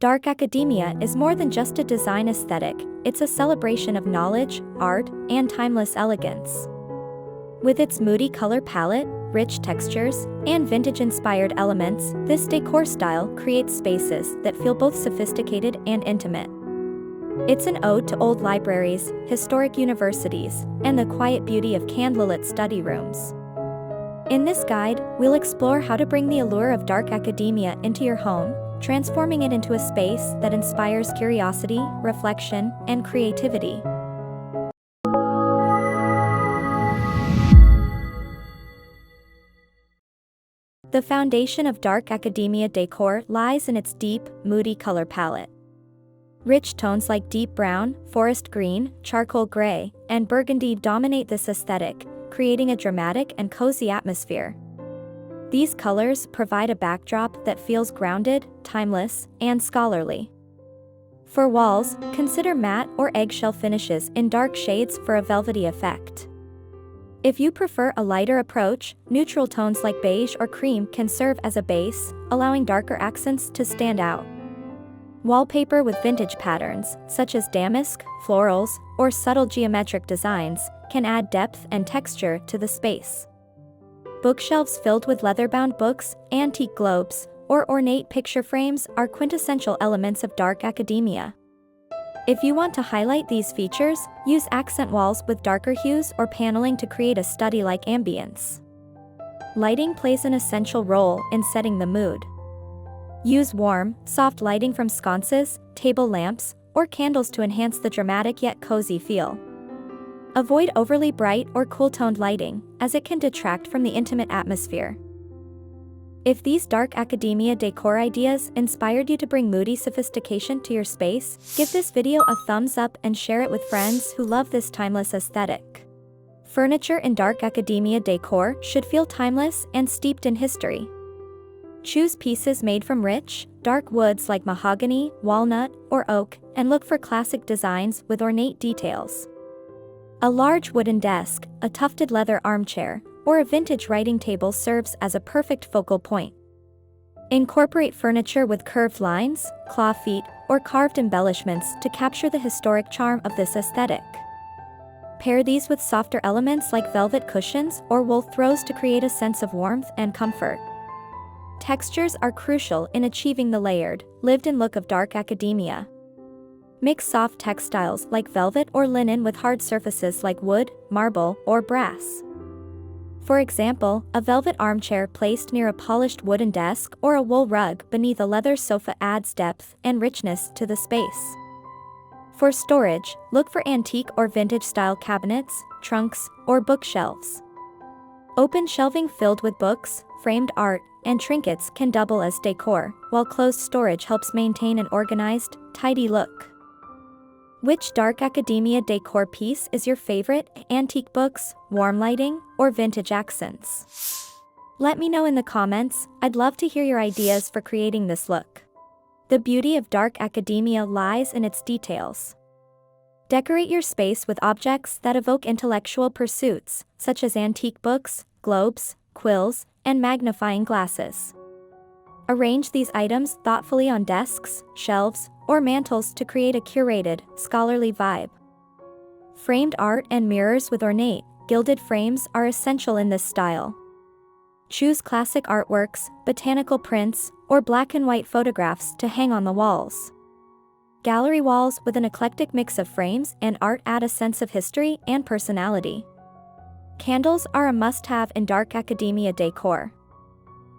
Dark academia is more than just a design aesthetic, it's a celebration of knowledge, art, and timeless elegance. With its moody color palette, rich textures, and vintage-inspired elements, this decor style creates spaces that feel both sophisticated and intimate. It's an ode to old libraries, historic universities, and the quiet beauty of candlelit study rooms. In this guide, we'll explore how to bring the allure of dark academia into your home, transforming it into a space that inspires curiosity, reflection, and creativity. The foundation of dark academia decor lies in its deep, moody color palette. Rich tones like deep brown, forest green, charcoal gray, and burgundy dominate this aesthetic, creating a dramatic and cozy atmosphere. These colors provide a backdrop that feels grounded, timeless, and scholarly. For walls, consider matte or eggshell finishes in dark shades for a velvety effect. If you prefer a lighter approach, neutral tones like beige or cream can serve as a base, allowing darker accents to stand out. Wallpaper with vintage patterns, such as damask, florals, or subtle geometric designs, can add depth and texture to the space. Bookshelves filled with leather-bound books, antique globes, or ornate picture frames are quintessential elements of dark academia. If you want to highlight these features, use accent walls with darker hues or paneling to create a study-like ambience. Lighting plays an essential role in setting the mood. Use warm, soft lighting from sconces, table lamps, or candles to enhance the dramatic yet cozy feel. Avoid overly bright or cool-toned lighting, as it can detract from the intimate atmosphere. If these dark academia decor ideas inspired you to bring moody sophistication to your space, give this video a thumbs up and share it with friends who love this timeless aesthetic. Furniture in dark academia decor should feel timeless and steeped in history. Choose pieces made from rich, dark woods like mahogany, walnut, or oak, and look for classic designs with ornate details. A large wooden desk, a tufted leather armchair, or a vintage writing table serves as a perfect focal point. Incorporate furniture with curved lines, claw feet, or carved embellishments to capture the historic charm of this aesthetic. Pair these with softer elements like velvet cushions or wool throws to create a sense of warmth and comfort. Textures are crucial in achieving the layered, lived-in look of dark academia. Mix soft textiles like velvet or linen with hard surfaces like wood, marble, or brass. For example, a velvet armchair placed near a polished wooden desk or a wool rug beneath a leather sofa adds depth and richness to the space. For storage, look for antique or vintage-style cabinets, trunks, or bookshelves. Open shelving filled with books, framed art, and trinkets can double as decor, while closed storage helps maintain an organized, tidy look. Which dark academia decor piece is your favorite? Antique books, warm lighting, or vintage accents? Let me know in the comments, I'd love to hear your ideas for creating this look. The beauty of dark academia lies in its details. Decorate your space with objects that evoke intellectual pursuits, such as antique books, globes, quills, and magnifying glasses. Arrange these items thoughtfully on desks, shelves, or mantels to create a curated, scholarly vibe. Framed art and mirrors with ornate, gilded frames are essential in this style. Choose classic artworks, botanical prints, or black and white photographs to hang on the walls. Gallery walls with an eclectic mix of frames and art add a sense of history and personality. Candles are a must-have in dark academia decor.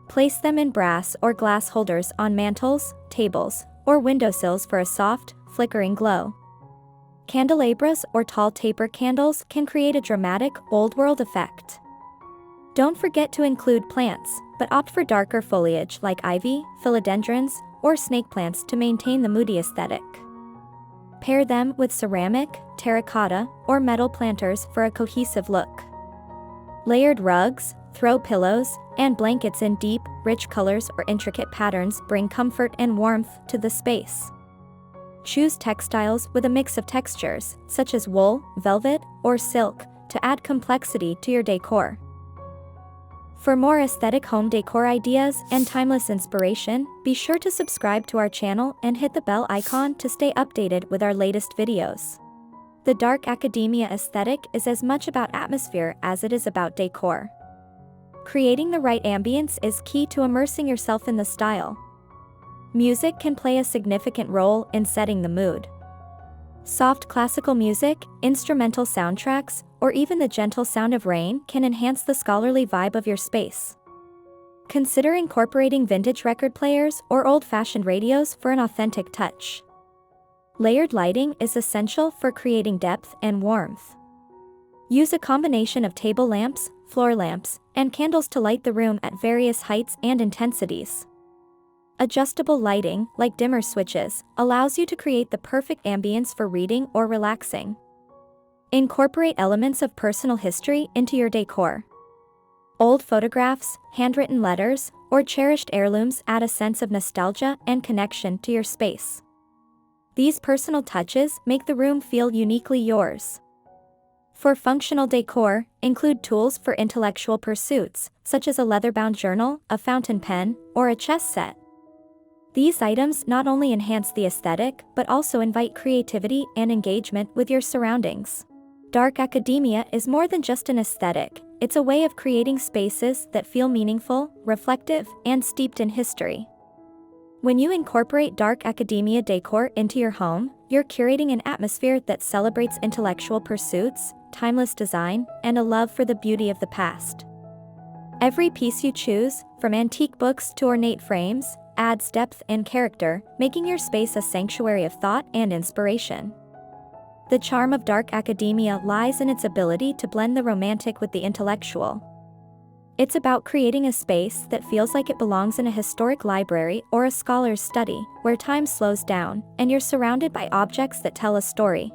Place them in brass or glass holders on mantels, tables, or windowsills for a soft, flickering glow. Candelabras or tall taper candles can create a dramatic, old-world effect. Don't forget to include plants, but opt for darker foliage like ivy, philodendrons, or snake plants to maintain the moody aesthetic. Pair them with ceramic, terracotta, or metal planters for a cohesive look. Layered rugs, throw pillows, and blankets in deep, rich colors or intricate patterns bring comfort and warmth to the space. Choose textiles with a mix of textures, such as wool, velvet, or silk, to add complexity to your decor. For more aesthetic home decor ideas and timeless inspiration, be sure to subscribe to our channel and hit the bell icon to stay updated with our latest videos. The dark academia aesthetic is as much about atmosphere as it is about decor. Creating the right ambience is key to immersing yourself in the style. Music can play a significant role in setting the mood. Soft classical music, instrumental soundtracks, or even the gentle sound of rain can enhance the scholarly vibe of your space. Consider incorporating vintage record players or old-fashioned radios for an authentic touch. Layered lighting is essential for creating depth and warmth. Use a combination of table lamps, floor lamps, and candles to light the room at various heights and intensities. Adjustable lighting, like dimmer switches, allows you to create the perfect ambience for reading or relaxing. Incorporate elements of personal history into your decor. Old photographs, handwritten letters, or cherished heirlooms add a sense of nostalgia and connection to your space. These personal touches make the room feel uniquely yours. For functional decor, include tools for intellectual pursuits, such as a leather-bound journal, a fountain pen, or a chess set. These items not only enhance the aesthetic but also invite creativity and engagement with your surroundings. Dark academia is more than just an aesthetic, it's a way of creating spaces that feel meaningful, reflective, and steeped in history. When you incorporate dark academia decor into your home, you're curating an atmosphere that celebrates intellectual pursuits, timeless design, and a love for the beauty of the past. Every piece you choose, from antique books to ornate frames, adds depth and character, making your space a sanctuary of thought and inspiration. The charm of dark academia lies in its ability to blend the romantic with the intellectual. It's about creating a space that feels like it belongs in a historic library or a scholar's study, where time slows down, and you're surrounded by objects that tell a story.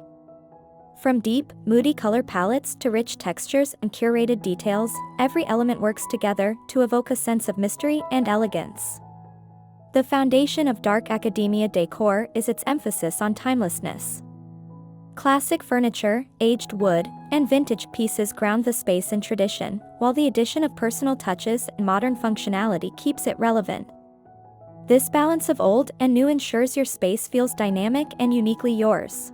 From deep, moody color palettes to rich textures and curated details, every element works together to evoke a sense of mystery and elegance. The foundation of dark academia decor is its emphasis on timelessness. Classic furniture, aged wood, and vintage pieces ground the space in tradition, while the addition of personal touches and modern functionality keeps it relevant. This balance of old and new ensures your space feels dynamic and uniquely yours.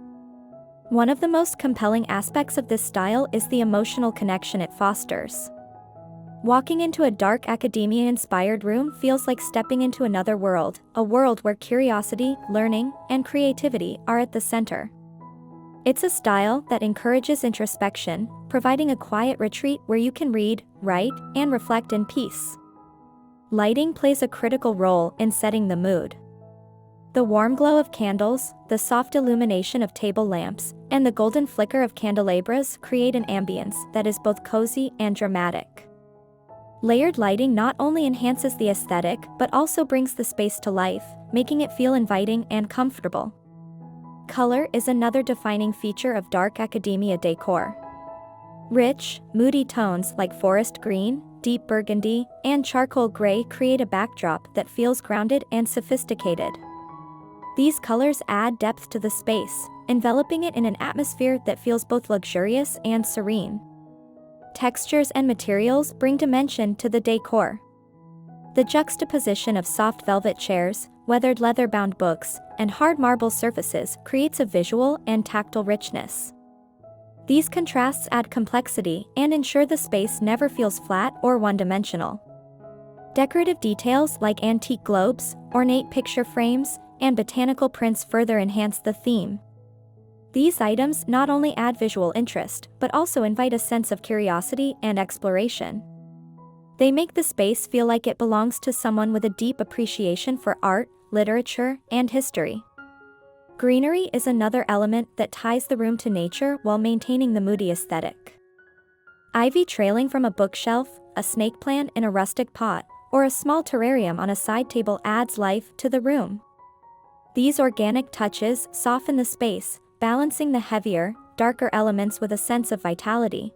One of the most compelling aspects of this style is the emotional connection it fosters. Walking into a dark academia-inspired room feels like stepping into another world, a world where curiosity, learning, and creativity are at the center. It's a style that encourages introspection, providing a quiet retreat where you can read, write, and reflect in peace. Lighting plays a critical role in setting the mood. The warm glow of candles, the soft illumination of table lamps, and the golden flicker of candelabras create an ambience that is both cozy and dramatic. Layered lighting not only enhances the aesthetic but also brings the space to life, making it feel inviting and comfortable. Color is another defining feature of dark academia decor. Rich, moody tones like forest green, deep burgundy, and charcoal gray create a backdrop that feels grounded and sophisticated. These colors add depth to the space, enveloping it in an atmosphere that feels both luxurious and serene. Textures and materials bring dimension to the decor. The juxtaposition of soft velvet chairs, weathered leather-bound books, and hard marble surfaces creates a visual and tactile richness. These contrasts add complexity and ensure the space never feels flat or one-dimensional. Decorative details like antique globes, ornate picture frames, and botanical prints further enhance the theme. These items not only add visual interest but also invite a sense of curiosity and exploration. They make the space feel like it belongs to someone with a deep appreciation for art, literature, and history. Greenery is another element that ties the room to nature while maintaining the moody aesthetic. Ivy trailing from a bookshelf, a snake plant in a rustic pot, or a small terrarium on a side table adds life to the room. These organic touches soften the space, balancing the heavier, darker elements with a sense of vitality.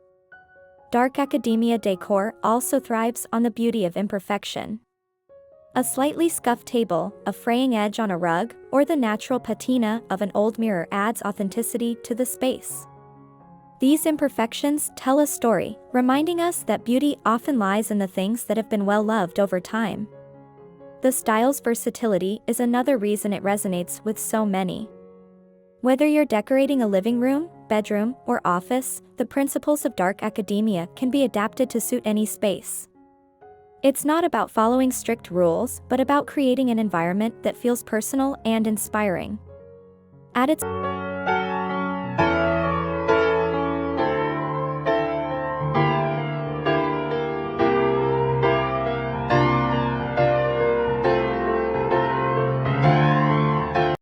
Dark academia decor also thrives on the beauty of imperfection. A slightly scuffed table, a fraying edge on a rug, or the natural patina of an old mirror adds authenticity to the space. These imperfections tell a story, reminding us that beauty often lies in the things that have been well loved over time. The style's versatility is another reason it resonates with so many. Whether you're decorating a living room, bedroom, or office, the principles of dark academia can be adapted to suit any space. It's not about following strict rules, but about creating an environment that feels personal and inspiring. At its